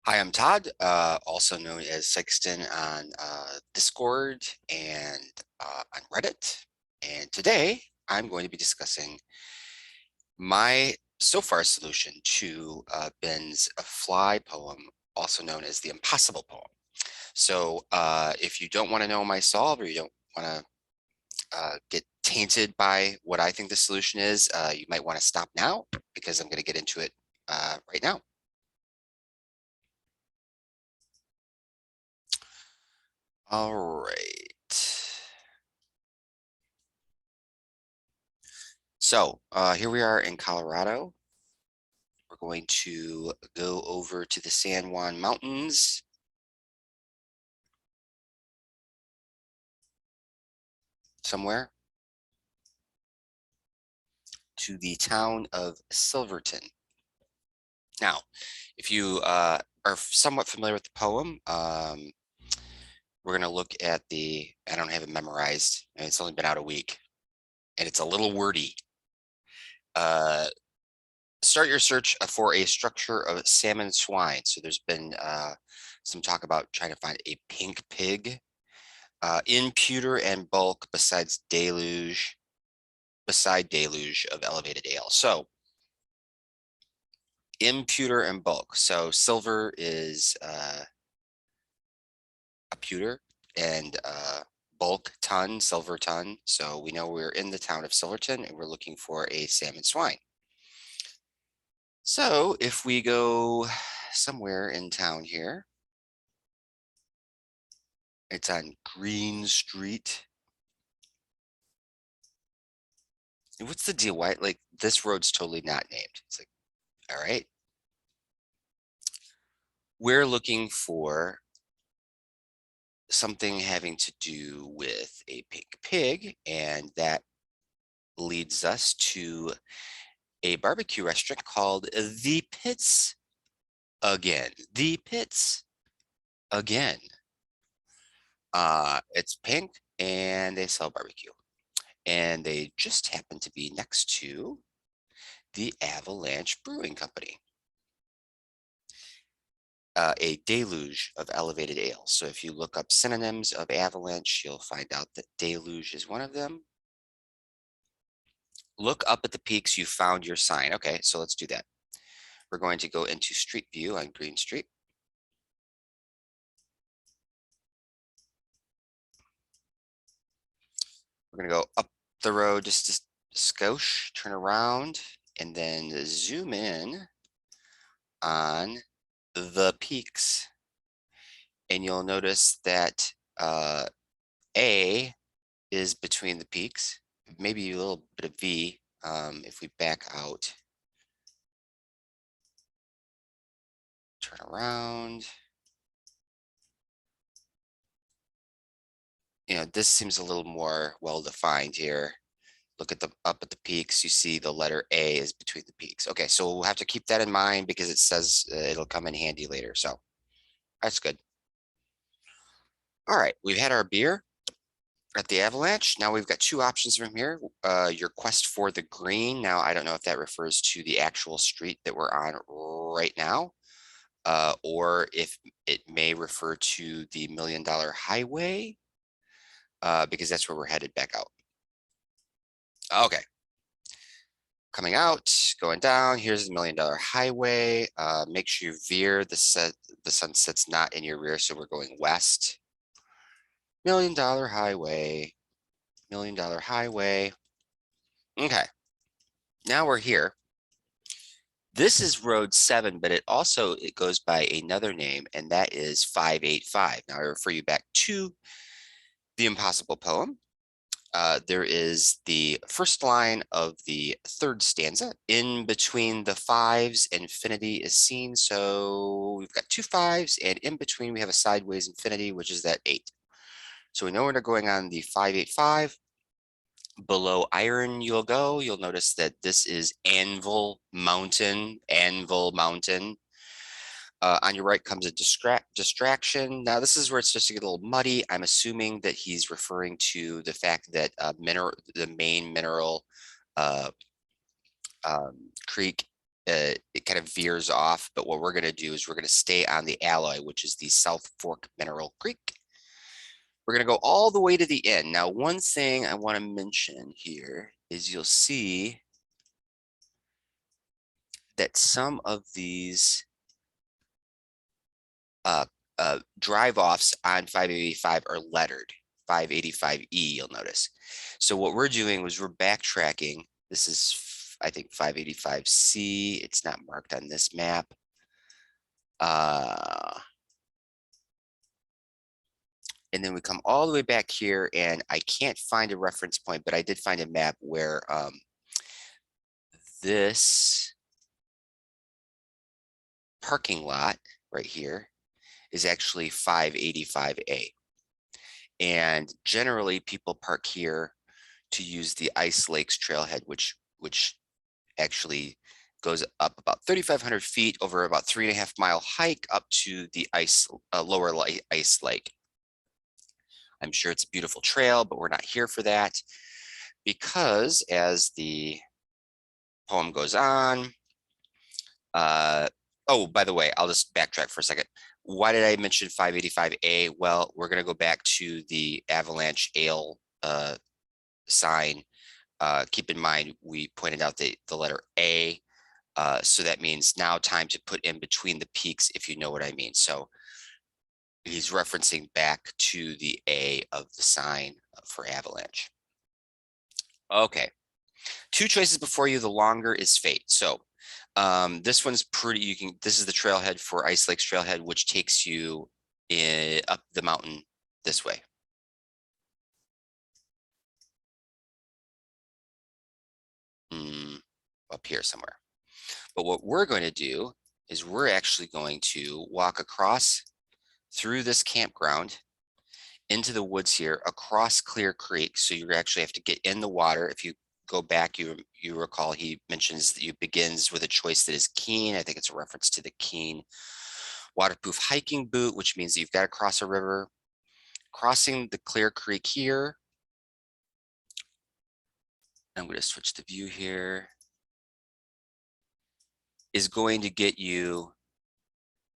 Hi, I'm Todd, also known as Sexton on Discord and on Reddit. And today I'm going to be discussing my so far solution to Ben's fly poem, also known as the Impossible poem. So if you don't want to know my solve, or you don't want to get tainted by what I think the solution is, you might want to stop now because I'm going to get into it right now. All right. So here we are in Colorado. We're going to go over to the San Juan Mountains. Somewhere to the town of Silverton. Now, if you are somewhat familiar with the poem, we're going to look at I don't have it memorized, and it's only been out a week, and it's a little wordy. Start your search for a structure of salmon swine. So there's been some talk about trying to find a pink pig in pewter and bulk beside deluge of elevated ale. So in pewter and bulk. So silver is a pewter and bulk ton, silver ton. So we know we're in the town of Silverton and we're looking for a salmon swine. So if we go somewhere in town here, it's on Green Street. And what's the deal? Why, like, this road's totally not named. It's like, all right. We're looking for something having to do with a pink pig, and that leads us to a barbecue restaurant called The Pits again. The Pits again. It's pink and they sell barbecue. And they just happen to be next to the Avalanche Brewing Company. A deluge of elevated ale. So if you look up synonyms of avalanche, you'll find out that deluge is one of them. Look up at the peaks, you found your sign. Okay, so let's do that. We're going to go into Street View on Green Street. We're going to go up the road just a skosh, turn around, and then zoom in on the peaks. And you'll notice that A is between the peaks, maybe a little bit of V if we back out. Turn around. This seems a little more well-defined here. Look at up at the peaks, you see the letter A is between the peaks. Okay, so we'll have to keep that in mind because it says it'll come in handy later. So that's good. All right, we've had our beer at the Avalanche. Now we've got two options from here. Your quest for the green. Now, I don't know if that refers to the actual street that we're on right now, or if it may refer to the $1 Million Highway, because that's where we're headed back out. Okay. Coming out, going down, here's the $1 Million Highway. Make sure you veer the sunset's not in your rear, so we're going west. $1 Million Highway, $1 Million Highway. Okay, now we're here. This is Road 7, but it goes by another name, and that is 585. Now I refer you back to the Impossible poem. There is the first line of the third stanza. In between the fives, infinity is seen. So we've got two fives, and in between we have a sideways infinity, which is that 8. So we know we're going on the 585. Below iron you'll go. You'll notice that this is Anvil Mountain. Anvil Mountain. On your right comes a distraction. Now, this is where it starts to get a little muddy. I'm assuming that he's referring to the fact that the main mineral creek it kind of veers off, but what we're going to do is we're going to stay on the alloy, which is the South Fork Mineral Creek. We're going to go all the way to the end. Now, one thing I want to mention here is you'll see that some of these drive-offs on 585 are lettered 585E, you'll notice. So what we're doing was we're backtracking. This is, I think, 585C. It's not marked on this map. And then we come all the way back here, and I can't find a reference point, but I did find a map where this parking lot right here is actually 585A. And generally people park here to use the Ice Lakes trailhead, which actually goes up about 3,500 feet over about 3.5 mile hike up to the lower ice lake. I'm sure it's a beautiful trail, but we're not here for that because as the poem goes on, oh, by the way, I'll just backtrack for a second. Why did I mention 585A? Well, we're going to go back to the avalanche ale sign. Keep in mind, we pointed out the letter A. So that means now time to put in between the peaks, if you know what I mean. So he's referencing back to the A of the sign for avalanche. Okay, two choices before you. The longer is fate. So this one's pretty, this is the trailhead for Ice Lakes Trailhead, which takes you up the mountain this way. Up here somewhere. But what we're going to do is we're actually going to walk across through this campground into the woods here across Clear Creek. So you actually have to get in the water. If you go back, you recall he mentions that you begins with a choice that is Keen. I think it's a reference to the Keen waterproof hiking boot, which means that you've got to cross a river. Crossing the Clear Creek here. I'm going to switch the view here. Is going to get you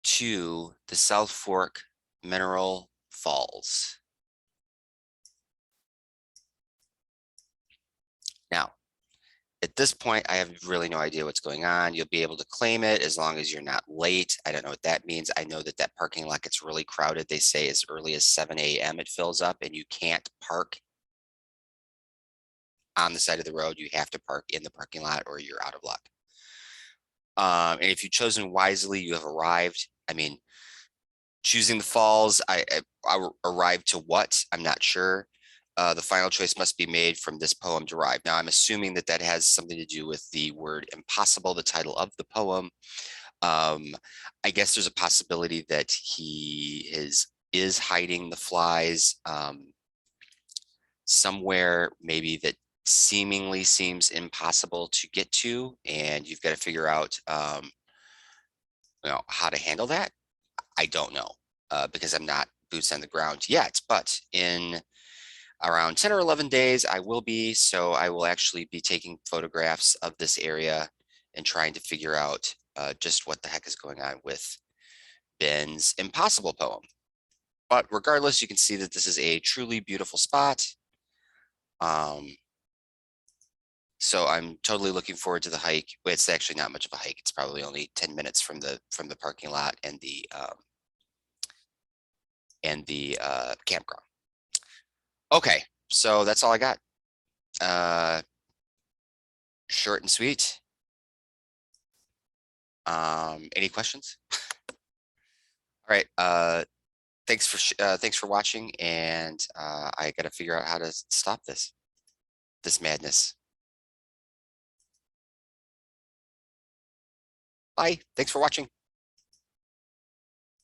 to the South Fork Mineral Falls. Now, at this point, I have really no idea what's going on. You'll be able to claim it as long as you're not late. I don't know what that means. I know that that parking lot gets really crowded. They say as early as 7 a.m. it fills up and you can't park on the side of the road. You have to park in the parking lot or you're out of luck. And if you've chosen wisely, you have arrived. I mean, choosing the falls, I arrived to what? I'm not sure. The final choice must be made from this poem derived. Now, I'm assuming that that has something to do with the word impossible, the title of the poem. I guess there's a possibility that he is hiding the flies somewhere, maybe that seemingly seems impossible to get to, and you've got to figure out how to handle that. I don't know because I'm not boots on the ground yet, but in around 10 or 11 days I will be. So I will actually be taking photographs of this area and trying to figure out just what the heck is going on with Ben's impossible poem. But regardless, you can see that this is a truly beautiful spot. So I'm totally looking forward to the hike. It's actually not much of a hike. It's probably only 10 minutes from the parking lot and the campground. Okay, so that's all I got. Short and sweet. Any questions? All right. Thanks for watching, and I got to figure out how to stop this madness. Bye. Thanks for watching.